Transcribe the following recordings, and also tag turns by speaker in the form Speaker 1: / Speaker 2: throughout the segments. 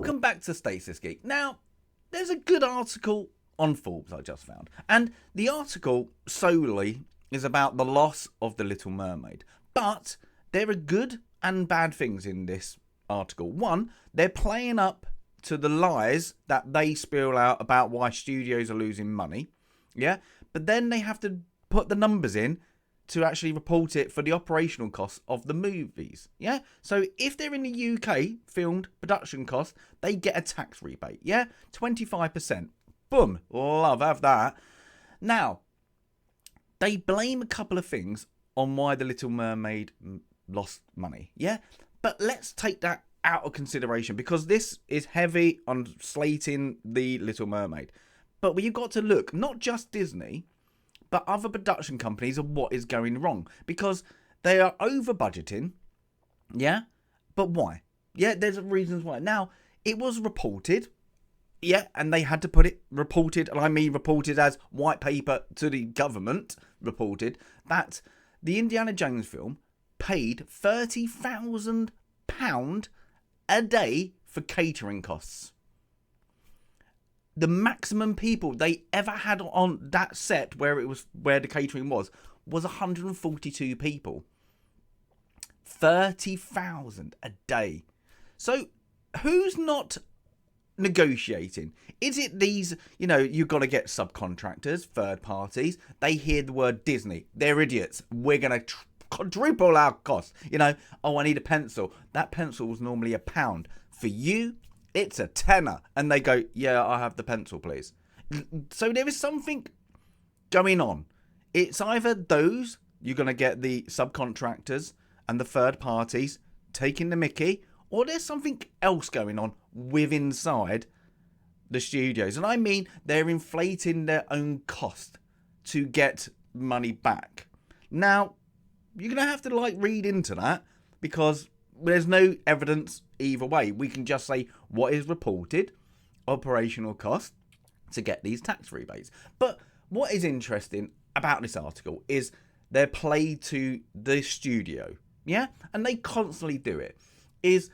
Speaker 1: welcome back to Stasis Geek. Now, there's a good article on Forbes I just found, and the article solely is about the loss of the Little Mermaid. But there are good and bad things in this article. One, they're playing up to the lies that they spill out about why studios are losing money. Yeah, but then they have to put the numbers in to actually report it for the operational costs of the movies. Yeah, so if they're in the UK filmed production costs, they get a tax rebate. Yeah, 25%. Boom, love, have that. Now, they blame a couple of things on why the Little Mermaid lost money. Yeah, but let's take that out of consideration because this is heavy on slating the Little Mermaid. But you've got to look, not just Disney, but other production companies of what is going wrong. Because they are over budgeting. Yeah? But why? Yeah, there's reasons why. Now, it was reported. Yeah, and they had to put it reported, and I mean reported as white paper to the government, reported that the Indiana Jones film paid £30,000 a day for catering costs. The maximum people they ever had on that set where the catering was 142 people. 30,000 a day. So who's not negotiating? Is it these, you've got to get subcontractors, third parties. They hear the word Disney. They're idiots. We're going to quadruple our costs. I need a pencil. That pencil was normally £1. For you, it's a tenner. And they go, yeah, I have the pencil, please. So there is something going on. It's either those, you're going to get the subcontractors and the third parties taking the mickey, or there's something else going on inside the studios. And I mean, they're inflating their own cost to get money back. Now, you're going to have to read into that because there's no evidence either way. We can just say what is reported, operational cost to get these tax rebates. But what is interesting about this article is their play to the studio. Yeah? And they constantly do it. Is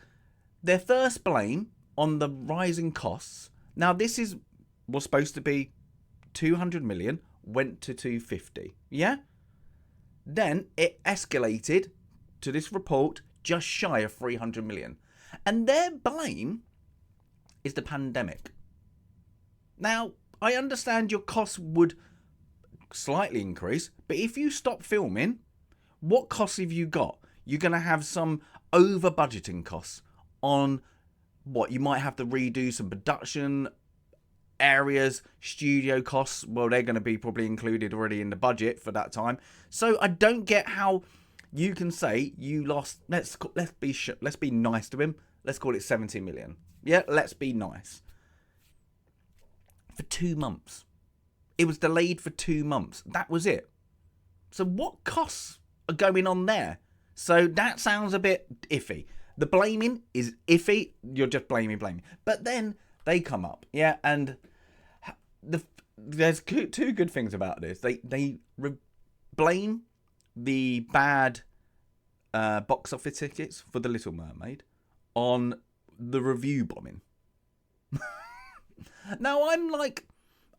Speaker 1: their first blame on the rising costs. Now, was supposed to be 200 million, went to 250. Yeah? Then it escalated to this report just shy of 300 million. And their blame is the pandemic. Now, I understand your costs would slightly increase, but if you stop filming, what costs have you got? You're going to have some over budgeting costs on what you might have to redo some production areas, studio costs. Well, they're going to be probably included already in the budget for that time. So I don't get how you can say you lost. Let's be nice to him. Let's call it 70 million. Yeah, let's be nice. For 2 months, it was delayed for 2 months. That was it. So what costs are going on there? So that sounds a bit iffy. The blaming is iffy. You're just blaming. But then they come up, yeah, and there's two good things about this. They blame the bad box office tickets for The Little Mermaid on the review bombing. Now I'm like,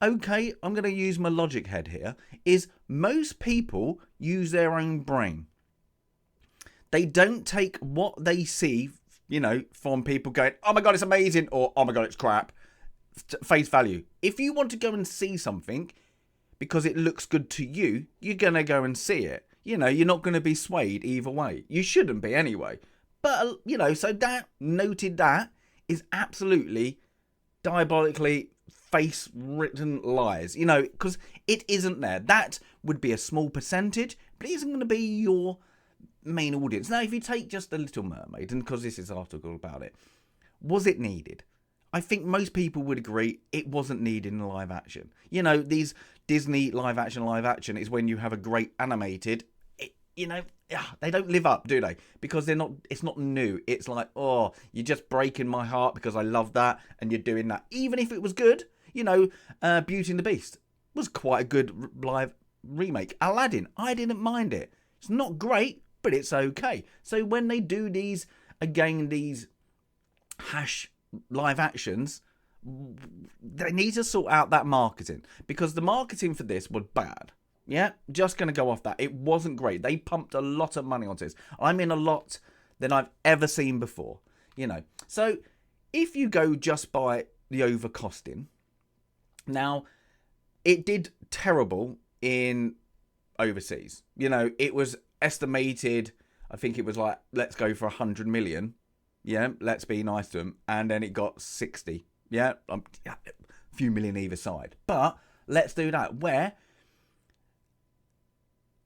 Speaker 1: okay, I'm going to use my logic head here. Is most people use their own brain. They don't take what they see, from people going, oh my God, it's amazing, or oh my God, it's crap, face value. If you want to go and see something because it looks good to you, you're going to go and see it. You're not going to be swayed either way. You shouldn't be anyway. But, so that is absolutely diabolically face-written lies, because it isn't there. That would be a small percentage, but it isn't going to be your main audience. Now, if you take just The Little Mermaid, and because this is an article about it, was it needed? I think most people would agree it wasn't needed in live action. These Disney live action is when you have a great animated, they don't live up, do they? Because it's not new. It's like, oh, you're just breaking my heart because I love that and you're doing that. Even if it was good, Beauty and the Beast was quite a good live remake. Aladdin, I didn't mind it. It's not great, but it's okay. So when they do these hash live actions, they need to sort out that marketing, because the marketing for this was bad. Yeah, just going to go off that. It wasn't great. They pumped a lot of money onto this. I mean, a lot than I've ever seen before, you know. So if you go just by the overcosting, now it did terrible in overseas. You know, it was estimated, I think it was like, let's go for 100 million. Yeah, let's be nice to them. And then it got 60. Yeah, a few million either side. But let's do that. Where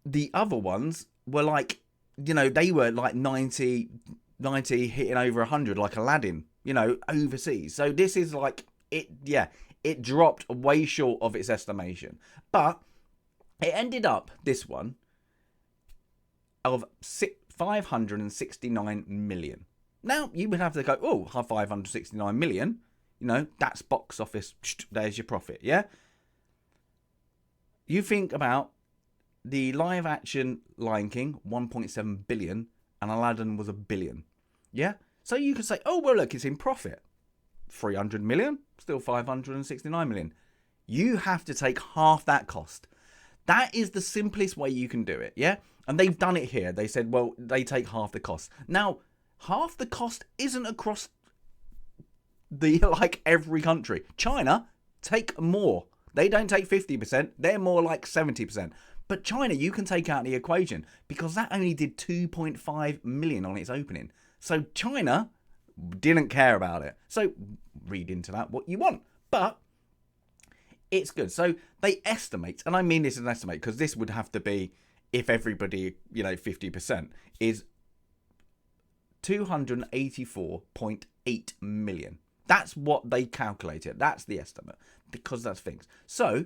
Speaker 1: the other ones were like, you know, they were like 90 hitting over 100, like Aladdin, you know, overseas. So this is like, it dropped way short of its estimation. But it ended up, this one, of 569 million. Now, you would have to go, oh, 569 million. You know, that's box office. There's your profit, yeah? You think about the live action Lion King, 1.7 billion, and Aladdin was $1 billion. Yeah? So you could say, oh, well, look, it's in profit. 300 million, still 569 million. You have to take half that cost. That is the simplest way you can do it, yeah? And they've done it here. They said, well, they take half the cost. Now, half the cost isn't across the like every country. China take more. They don't take 50%. They're more like 70%. But China, you can take out the equation, because that only did 2.5 million on its opening. So China didn't care about it. So read into that what you want. But it's good. So they estimate, and I mean this as an estimate, because this would have to be, if everybody, you know, 50%, is 284.8 million. That's what they calculated. That's the estimate, because that's things. So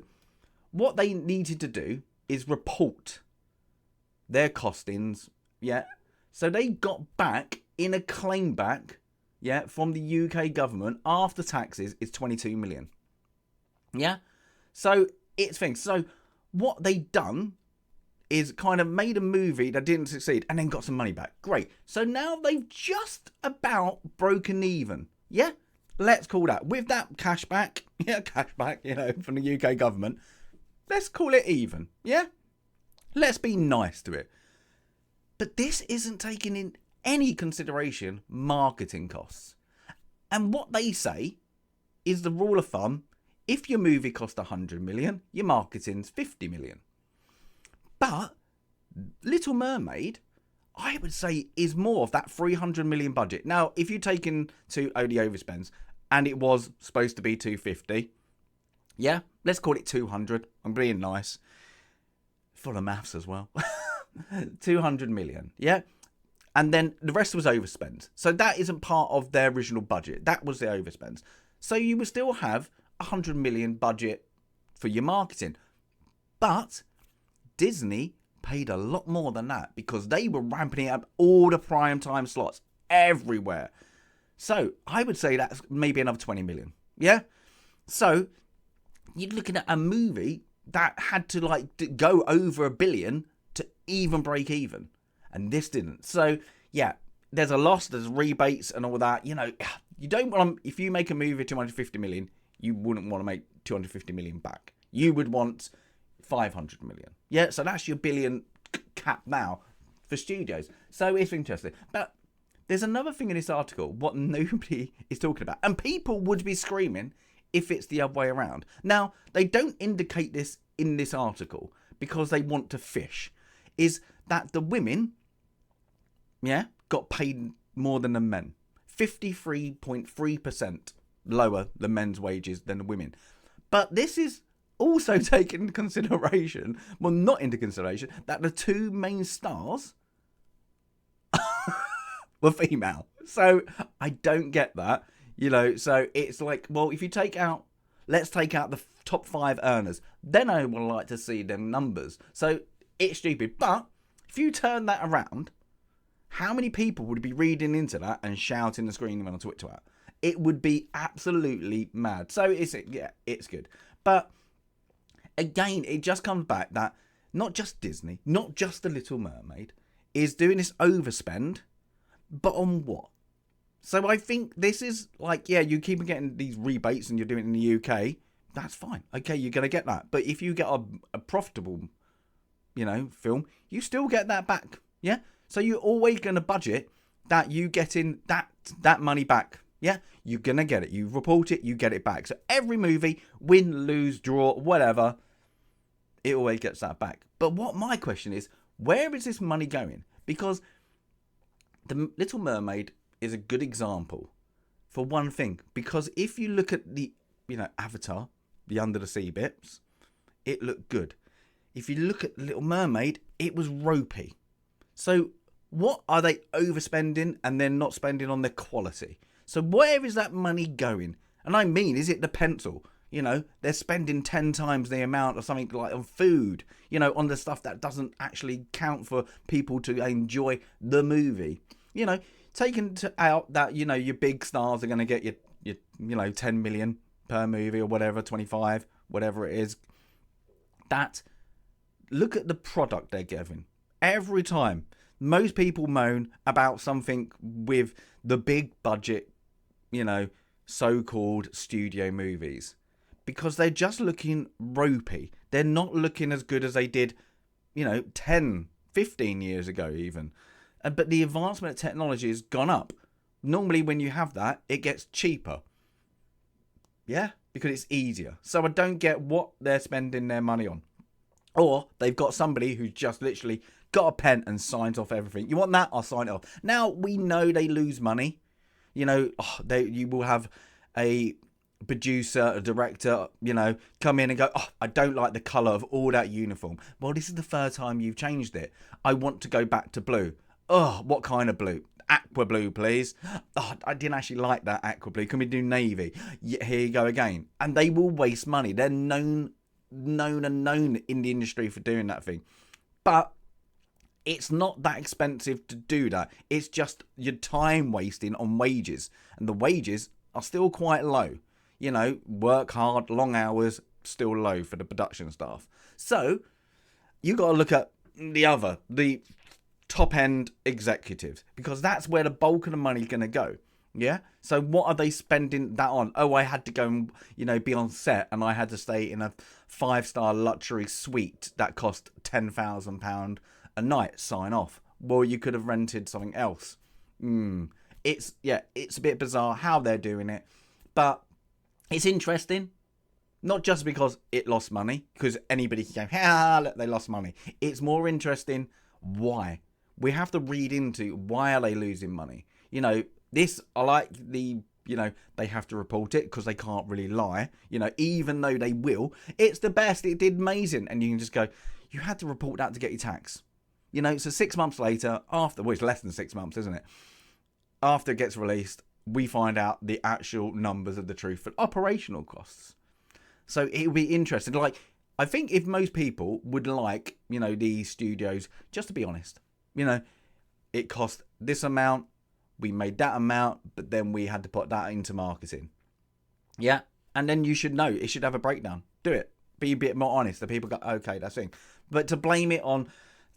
Speaker 1: what they needed to do is report their costings, yeah. So they got back in a claim back, yeah, from the UK government after taxes is 22 million. Yeah. So it's things. So what they done is kind of made a movie that didn't succeed and then got some money back. Great. So now they've just about broken even. Yeah. Let's call that, with that cash back, you know, from the UK government. Let's call it even, yeah? Let's be nice to it. But this isn't taking in any consideration marketing costs. And what they say is the rule of thumb, if your movie cost 100 million, your marketing's 50 million. But Little Mermaid, I would say, is more of that 300 million budget. Now, if you take into only overspends, and it was supposed to be 250, yeah, let's call it 200. I'm being nice. Full of maths as well. 200 million, yeah? And then the rest was overspend. So that isn't part of their original budget. That was the overspends. So you would still have 100 million budget for your marketing. But Disney paid a lot more than that, because they were ramping it up all the prime time slots everywhere. So I would say that's maybe another 20 million. Yeah? So you're looking at a movie that had to like go over $1 billion to even break even. And this didn't. So yeah, there's a loss, there's rebates and all that. You know, you don't want to, if you make a movie 250 million, you wouldn't want to make 250 million back. You would want 500 million. Yeah, so that's your billion cap now for studios. So it's interesting. But there's another thing in this article, what nobody is talking about. And people would be screaming if it's the other way around. Now, they don't indicate this in this article because they want to fish. Is that the women, yeah, got paid more than the men. 53.3% lower the men's wages than the women. But this is also taken into consideration, well, not into consideration, that the two main stars were female. So I don't get that, you know. So it's like, well, if you take out, let's take out the top 5 earners, then I would like to see them numbers. So it's stupid. But if you turn that around, how many people would be reading into that and shouting and screaming on Twitter? It would be absolutely mad. So it's good. But again, it just comes back that not just Disney, not just the Little Mermaid, is doing this overspend, but on what? So I think this is like, yeah, you keep getting these rebates and you're doing it in the UK. That's fine. Okay, you're going to get that. But if you get a profitable, film, you still get that back. Yeah. So you're always going to budget that you getting that money back. Yeah. You're going to get it. You report it, you get it back. So every movie, win, lose, draw, whatever, it always gets that back. But what my question is, where is this money going? Because the Little Mermaid is a good example for one thing. Because if you look at the, Avatar, the under the sea bits, it looked good. If you look at Little Mermaid, it was ropey. So what are they overspending and then not spending on their quality? So where is that money going? And I mean, is it the pencil? They're spending 10 times the amount of something like on food, on the stuff that doesn't actually count for people to enjoy the movie. Taking out that, your big stars are going to get your 10 million per movie or whatever, 25, whatever it is. Look at the product they're giving. Every time, most people moan about something with the big budget, so-called studio movies. Because they're just looking ropey. They're not looking as good as they did, 10, 15 years ago even. But the advancement of technology has gone up. Normally when you have that, it gets cheaper. Yeah, because it's easier. So I don't get what they're spending their money on. Or they've got somebody who's just literally got a pen and signs off everything. You want that? I'll sign it off. Now, we know they lose money. You will have a producer, a director, come in and go, I don't like the colour of all that uniform. Well, this is the third time you've changed it. I want to go back to blue. What kind of blue? Aqua blue, please. I didn't actually like that aqua blue. Can we do navy? Yeah, here you go again. And they will waste money. They're known in the industry for doing that thing. But it's not that expensive to do that. It's just your time wasting on wages. And the wages are still quite low. Work hard, long hours, still low for the production staff. So you got to look at the top end executives, because that's where the bulk of the money is going to go. Yeah. So what are they spending that on? I had to go and, be on set and I had to stay in a 5-star luxury suite that cost £10,000 a night. Sign off. Well, you could have rented something else. It's a bit bizarre how they're doing it, but it's interesting. Not just because it lost money, because anybody can go, look, they lost money. It's more interesting why. We have to read into why are they losing money. This, I like the, they have to report it because they can't really lie. Even though they will, it's the best. It did amazing. And you can just go, you had to report that to get your tax. So 6 months later, it's less than 6 months, isn't it? After it gets released, we find out the actual numbers of the truth for operational costs. So it will be interesting. Like, I think if most people would like, these studios, just to be honest, it cost this amount, we made that amount, but then we had to put that into marketing. Yeah. And then you should know, it should have a breakdown. Do it. Be a bit more honest. The people go, okay, that's it. But to blame it on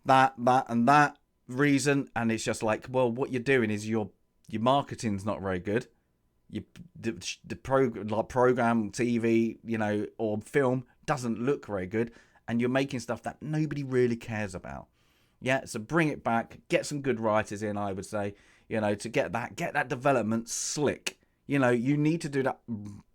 Speaker 1: that, and that reason, and it's just like, well, what you're doing is your marketing's not very good. The program, TV, or film doesn't look very good, and you're making stuff that nobody really cares about. Yeah, so bring it back, get some good writers in, I would say, to get that development slick. You need to do that,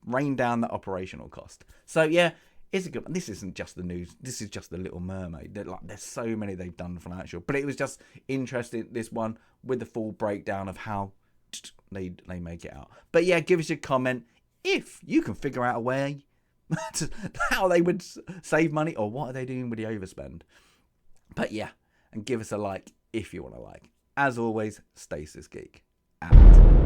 Speaker 1: rain down the operational cost. So yeah, it's a good one. This isn't just the news. This is just the Little Mermaid. There's so many they've done financial, but it was just interesting, this one, with the full breakdown of how they make it out. But yeah, give us your comment if you can figure out a way to how they would save money, or what are they doing with the overspend. But yeah, and give us a like if you want to like. As always, Stasis Geek out.